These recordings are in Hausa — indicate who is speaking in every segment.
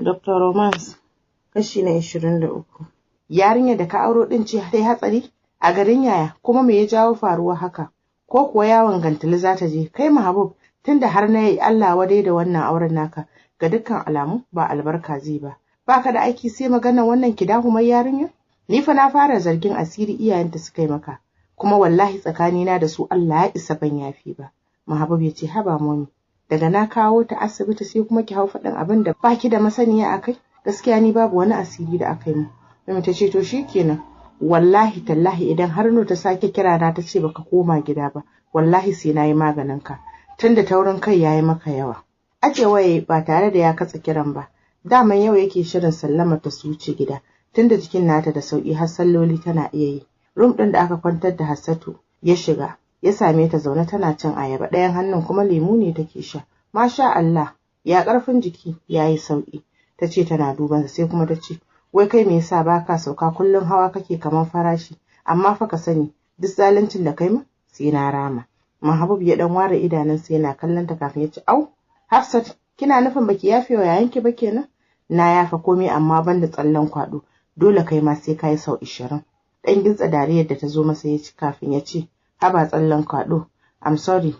Speaker 1: Dr. Romance, kashi na 23. Yarinyar da ka auro din ce ta yi hatsari a garin yaya, kuma me ya jawo faruwa haka? Ko kuwa yawon gantali za ta je? Kai Mahabub, tunda har na yi Allah wadai da wannan auren naka, ga dukkan alamu ba albarka zai ba. Baka da aiki sai magana wannan kidahumar yarinyar? Ni fa na fara zargin asiri iyayenta suka yi maka, kuma wallahi tsakanina da su Allah ya isa ban yafi ba. Mahabub ya ce, haba momi, daga na kawo ta asibiti sai kuma ki hau faɗin abin da baki da masaniya akai. Gaskiya ni babu wani asiri da aka yi mu. Mami ta ce to shikenan, wallahi tallahi idan har no ta sake kira na ta ce baka koma gida ba, wallahi sai nayi maganin ka, tunda taurin kai yayi maka yawa. Aje waye ba tare da ya katsa kiran ba. Daman yau yake shirin sallama ta su wuce gida, tunda jikin nata da sauki har salloli tana iya yi. Room din da aka kwantar da Hassatu ya shiga, ya same ta zaune tana cin ayaba, ɗayan hannun kuma lemu ne take sha. Masha Allah, ya karfin jiki yayi sauki. Tace tana duban sai kuma tace, wai kai me yasa baka sauka kullun hawa kake kaman farashi, amma fa ka sani duk zaluncin da kai ma sai na rama. Mahabub ya dan ware idanunsa yana kallon ta kafin ya ce, au Hafsat, kina nufin baki yafe wa yayanki ba kenan? Na yafa komai amma banda tsallan kwado, dole kai ma sai kai sau 20. Dan gintsa dariyar da ta zo masa ya ci kafin ya ce, haba tsallan kwado, I'm sorry,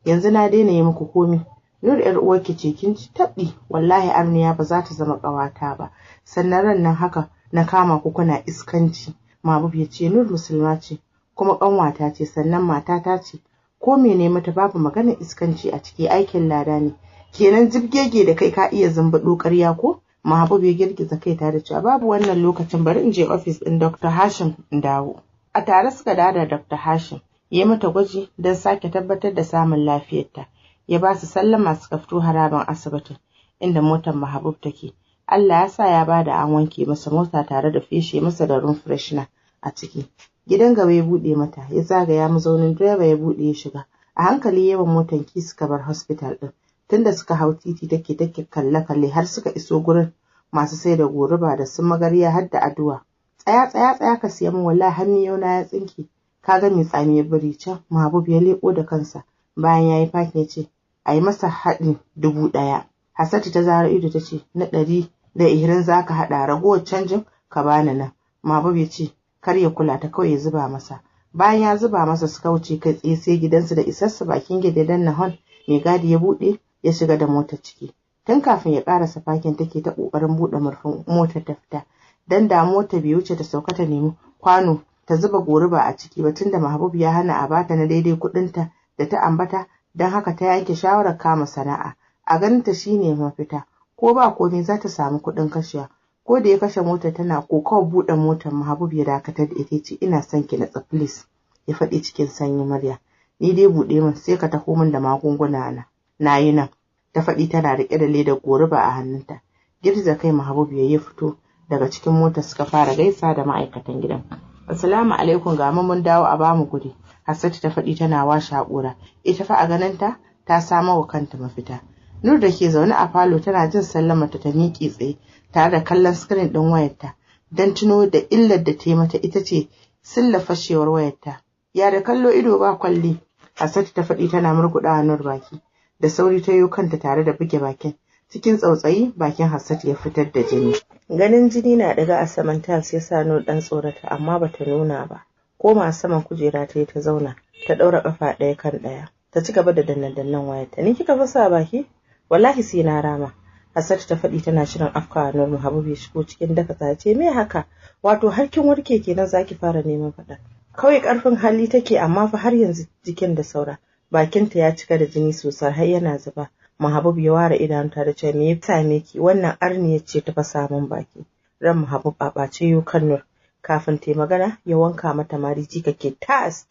Speaker 1: yanzu na daina yi muku komai. Nur yar uwarki ce kin ci tabbi, wallahi Arniya ba za ta zama kawata ba. Sannan ran nan haka na kama ku kuna iskanci. Mahabub ya ce, Nur musulma ce, kuma kanwata ce, sannan matata ce. Ko mene mata babu maganar iskanci a ciki, aikin lada ne. Kenan jibgege da kai ka iya zambaɗo ƙarya ko? Mahabub ya girgiza kai tare da cewa babu wannan lokacin, bari in je office ɗin Dr. Hashim in dawo. A tare suka dawo da Dr. Hashim, ya mata gwaji don sake tabbatar da samun lafiyarta. Ya ba su sallama suka fito haraban asibitin inda motar Mahabub take. Allah ya sa ya bada an wanke masa mota tare da feshe masa da room freshener a ciki. Gidan gaba ya bude mata, ya zagaya mazaunin direba ya bude ya shiga. A hankali yawan motan ki suka bar hospital din. Tunda suka hau titi take kalle har suka iso gurin masu sai da goruba da su magariya har da addu'a. Tsaya ka siya min, wallahi har miyau na ya tsinke. Kaga mai tsamiyar biri can? Mahabub ya leko da kansa bayan yayi fakin ya ce, a yi masa haɗin 1000. Hassatu ta zara ido ta ce, na 120 za ka haɗa, ragowar canjin ka bani nan. Mahabub ya ce kar ya kula ta, kawai ya zuba masa. Bayan ya zuba masa suka wuce kai tsaye sai gidansu da isarsa bakin gidan na hon mai gadi ya buɗe ya shiga da motar ciki. Tun kafin ya ƙarasa fakin take ta ƙoƙarin buɗe murfin motar ta fita. Dan da mota bai wuce ta sauka ta nemi kwano ta zuba goruba a ciki ba, tunda Mahabub ya hana a bata na daidai kuɗinta da ta ambata. Don haka ta yanke shawarar kama sana'a. A ganinta shine mafita, ko ba komai za ta samu kuɗin kashewa. Ko da ya kashe motar tana kokawar buɗe motar, Mahabub ya dakatar da ita ce, ina son ki natsa please, ya faɗi cikin sanyin murya. Ni dai buɗe min sai ka taho min da magunguna na yi nan, ta faɗi tana riƙe da ledar goruba a hannunta. Girza kai Mahabub ya fito daga cikin motar suka fara gaisa da ma'aikatan gidan. Assalamu alaikum, ga mun dawo a bamu guri. Hassatu ta faɗi tana washe haƙura. Ita fa a ganinta ta samo wa kanta mafita. Nur da ke zaune a falo tana jin sallamar ta miƙe tsaye tare da kallon screen ɗin wayarta don tuno da illar da ta yi mata ita ce silla fashewar wayarta. Ya da kallo ido ba kwalli, Hassatu ta faɗi tana murguɗa Nur baki. Da sauri ta yo kanta tare da buge bakin. Cikin tsautsayi bakin Hassatu ya fitar da jini. Ganin jini na daga a saman tiles ya sa Nur ɗan tsorata, amma bata nuna ba. Koma saman kujera ta yi ta zauna, ta ɗaura ƙafa ɗaya kan ɗaya. Ta ci gaba da dannan wayarta. Ni kika fasa baki? Wallahi sai na rama. Hassatu ta faɗi tana shirin afka Nur. Mahabub ya shigo cikin daka ta ce, me haka? Wato har kin warke kenan zaki fara neman faɗa. Kawai ƙarfin hali take, amma fa har yanzu jikin da saura. Bakinta ya cika da jini sosai har yana zuba. Mahabub ya ware idanunta da cewa me ya same ki? Wannan arniyar ce ta fasa min baki. Ran Mahabub a ɓace yo kan Nur. Kafin ta magana ya wanka mata mari kake tas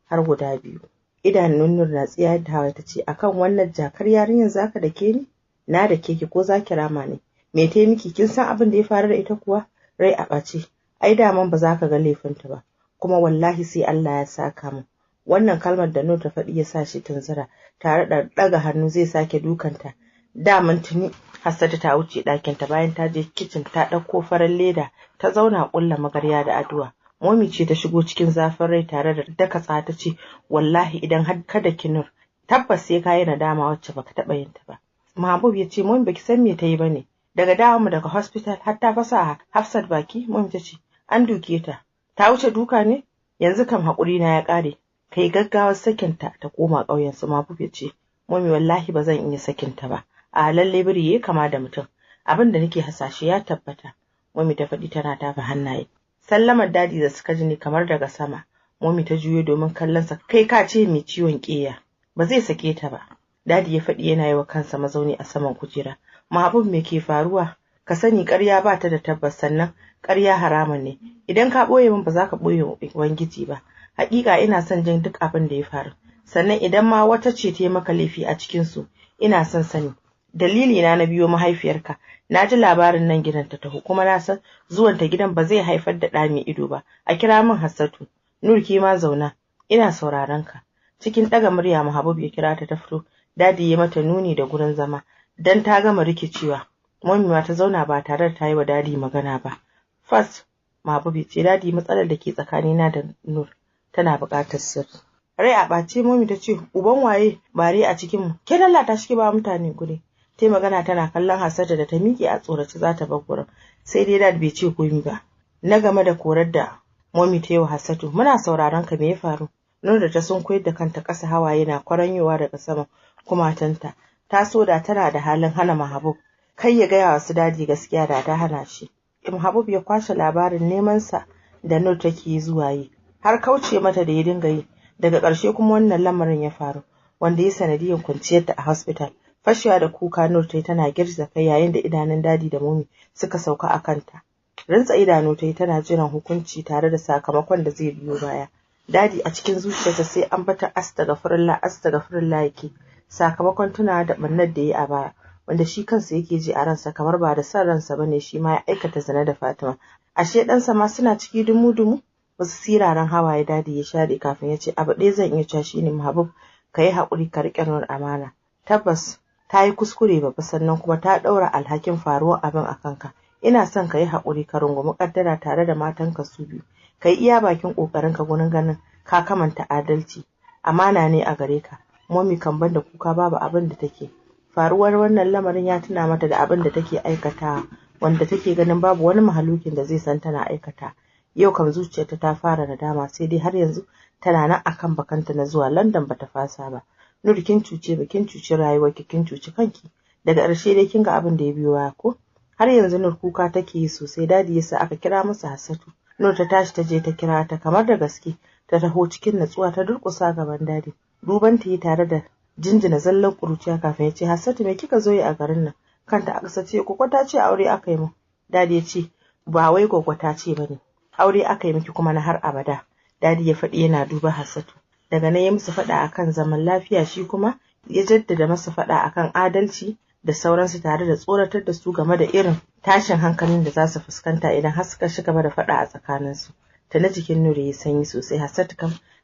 Speaker 1: har guda 2. Idanun Nur na tsiya da hawa ta ce, akan wannan jakar yarinyar zaka dake ni? Na dake ki ko zaki rama ne? Me ta miki? Kin san abin da ya faru da ita kuwa? Rai a ɓace. Ai daman ba za ka ga laifinta ba, kuma wallahi sai Allah ya saka mu. Wannan kalmar da Nur ta faɗi ya sa shi tunzura tare da ɗaga hannu zai sake dukanta. Daman tuni Hassatu ta wuce ɗakinta bayan ta je kicin ta ɗauko farar leda ta zauna ƙulla magarya da addu'a. Momi ce ta shigo cikin zafin rai tare da daka ta ce, wallahi idan har kada ki Nur, tabbas sai ka yi nadama wacce baka taɓa yin ta ba. Mahabub ya ce, Momi baki san me ta yi bane. Daga dawo mu daga hospital har ta fasa Hafsat baki, Mami ta ce, an duke ta. Ta wuce duka ne? Yanzu kam haƙuri na ya ƙare. Kai gaggawar sakinta ta koma ƙauyen su. Mahbub ya ce, Mami wallahi ba zan iya sakinta ba. A lalle biri yayi kama da mutum. Abin da nake hasashe ya tabbata. Mami ta faɗi tana tafa hannaye. Sallamar dadi da suka ji ne kamar daga sama. Mami ta juyo domin kallon sa kai ka ce mai ciwon ƙeya. Ba zai sake ta ba. Dadi ya faɗi yana yi wa kansa mazauni a saman kujera. Mahbub me ke faruwa? Ka sani ƙarya ba ta da tabbas, sannan ƙarya haramun ne. Idan ka ɓoye min ba za ka ɓoye Ubangiji ba. Haƙiƙa ina son jin duk abin da ya faru. Sannan idan ma wata ce ta yi maka laifi a cikin su, ina son sani. Dalili na biyo mahaifiyarka. Na ji labarin nan gidan ta taho, kuma na san zuwanta gidan ba zai haifar da ɗa mai ido ba. A kira min Hassatu. Nur ke ma zauna. Ina sauraron ka. Cikin ɗaga murya Mahbub ya kira ta fito. Dadi ya mata nuni da gurin zama. Dan ta gama rikicewa. Mami ma ta zauna ba tare da ta yi wa dadi magana ba. First, Mahbub ya ce, dadi matsalar da ke tsakanina da Nur tana buƙatar sirri. Rai a ɓace Mami ta ce, uban waye bare a cikin mu? Ke lallata shi ba mutane guri. Tai magana tana kallon Hassatu da ta miƙe a tsorace za ta bar gurin. Sai dai dad bai ce komai ba. Na game da korar da Mami ta yi wa Hassatu. Muna sauraron ka, me ya faru? Nur da ta sunkuyar da kanta ƙasa, hawaye na kwaranyowa daga sama kumatanta. Ta so da tana da halin hana Mahbub kai ya gaya wa su dadi gaskiya da ta hana shi. Mahbub ya kwashe labarin neman sa da Nur take zuwa yi, har kauce mata da ya dinga yi. Daga ƙarshe kuma wannan lamarin ya faru, wanda ya sanadiyar kwanciyar ta a hospital. Fashewa da kuka Nur tai tana girgiza kai yayin da idanun dadi da Mami suka sauka a kanta. Rantsa idanu tai tana jiran hukunci tare da sakamakon da zai biyo baya. Dadi a cikin zuciyarsa sai an bata astaghfirullah yake, sakamakon tunawa da bannar da yi a baya, wanda shi kansa yake ji a ransa kamar ba da san ransa bane shi ma ya aikata zina da Fatima. Ashe ɗansa ma suna ciki dumu-dumu. Wasu siraran hawaye dadi ya share kafin ya ce, abu ɗaya zan iya cewa shine Mahbub, ka yi haƙuri ka riƙe Nur amana. Tabbas ta yi kuskure babba, sannan kuma ta ɗaura alhakin faruwar abin a kanka. Ina son ka yi haƙuri ka rungumi ƙaddara tare da matanka su biyu. Ka yi iya bakin ƙoƙarinka gurin ganin ka kamanta adalci. Amana ne a gare ka. Mami kan banda kuka babu abin da take. Faruwar wannan lamarin ya tuna mata da abin da take aikatawa, wanda take ganin babu wani mahalukin da zai san tana aikata. Yau kam zuciyarta ta fara nadama, sai dai har yanzu tana nan akan bakanta na zuwa London bata fasa ba. Nur kin cuce ba, kin cuci rayuwarki, kin cuci kanki. Daga ƙarshe dai kin ga abin da ya biyo baya ko? Har yanzu Nur kuka take yi sosai. Dadi yasa aka kira masa Hassatu. Nur ta tashi ta je ta kira ta kamar da gaske. Ta taho cikin natsuwa ta durƙusa gaban dadi. Duban ta yi tare da jinjina zallan ƙuruciya kafin ya ce, Hassatu me kika zo yi a garin nan? Kanta a ƙasa ce, Gwaggo ta ce aure aka yi mu. Dadi ya ce, ba wai Gwaggo ta ce bane. Aure aka yi miki kuma na har abada. Dadi ya faɗi yana duba Hassatu. Daga nan ya musu faɗa akan zaman lafiya, shi kuma ya jaddada masa faɗa akan adalci da sauransu, tare da tsoratar da su game da irin tashin hankalin da za su fuskanta idan har suka shiga da faɗa a tsakaninsu. Ta na jikin Nur ya sanyi sosai. Hassatu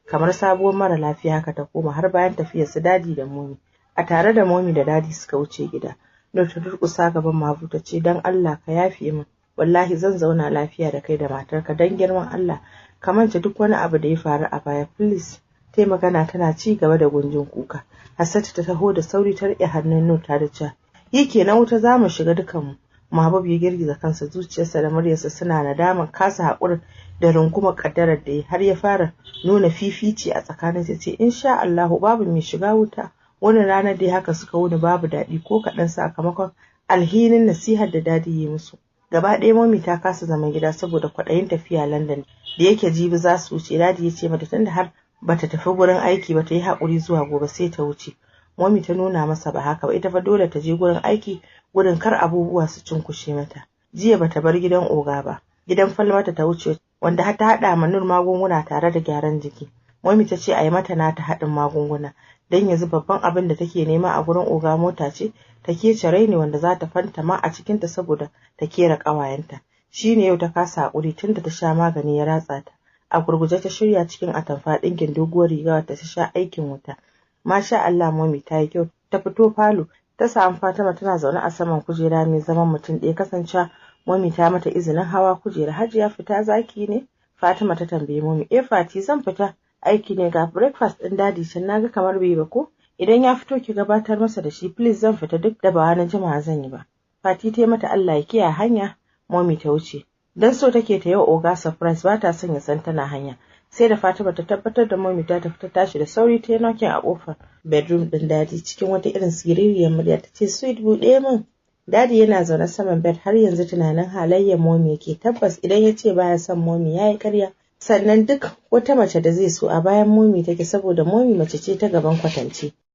Speaker 1: kamar sabuwar mara lafiya haka ta koma har bayan tafiyar su dadi da Mami. A tare da Mami da dadi suka wuce gida. Nur ta durƙusa gaban Mahbub ta ce, dan Allah ka yafe min. Wallahi zan zauna lafiya da kai da matarka, dan girman Allah ka manta duk wani abu da ya faru a baya, please. Tai magana tana ci gaba da gunjin kuka. Hassatu ta taho da sauri ta riƙe hannun Nur ta da cewa, yi kenan wuta za mu shiga dukanmu. Mahbub ya girgiza kansa, zuciyarsa da muryarsa suna nadaman kasa haƙurin da rungumar ƙaddarar da har ya fara nuna fifici a tsakanin su. Ce insha Allahu babu mai shiga wuta. Wani ranar dai haka suka wuni babu daɗi ko kaɗan, sakamakon alhinin nasihar da dadi ya musu. Gaba ɗaya Mami ta kasa zaman gida saboda kwaɗayin tafiya London da yake jibi za su wuce. Dadi ya ce mata tunda har bata tafi gurin aiki ba ta yi haƙuri zuwa gobe sai ta wuce. Mami ta nuna masa ba haka ba, ita fa dole ta je gurin aiki gudun kar abubuwa su cinkushe mata. Jiya bata bar gidan oga ba, gidan Falmata ta wuce, wanda har ta haɗa ma Nur magunguna tare da gyaran jiki. Mami ta ce a yi mata nata haɗin magunguna, don yanzu babban abin da take nema a gurin oga mota ce ta kece raini wanda za ta fanta ma a cikinta saboda ta kera ƙawayenta. Shi ne yau ta kasa haƙuri tunda ta sha magani ya ratsa ta. A gurguje ta shirya cikin atamfa ɗinkin doguwar riga ta sha aikin wuta. Masha Allah Mami ta yi kyau. Ta fito falo ta samu Fatima tana zaune a saman kujera mai zaman mutum ɗaya, kasancewa Mami ta mata izinin hawa kujera. Hajiya fita zaki ne? Fatima ta tambaye Mami. Fati zan fita aiki ne, ga breakfast ɗin dadi can naga kamar bai ba ko? Idan ya fito ki gabatar masa da shi please, zan fita duk da ba wani jima'a zan yi ba. Fati ta mata Allah ya kiyaye hanya, Momi ta wuce. Dan so take ta yi Oga surprise, ba ta son ya san tana hanya. Sai da Fatima ta tabbatar da Momi ta tafi, ta tashi da sauri ta yi knocking a kofar bedroom din Dadi cikin wata irin siririyar murya ta ce, "Sweet, buɗe min." Dadi yana zaune saman bed har yanzu tunanin halayyar Momi yake. Tabbas idan ya ce baya son Momi yayi ƙarya. Sannan duk wata mace da zai so a bayan Momi take, saboda Momi mace ce ta gaban kwatance.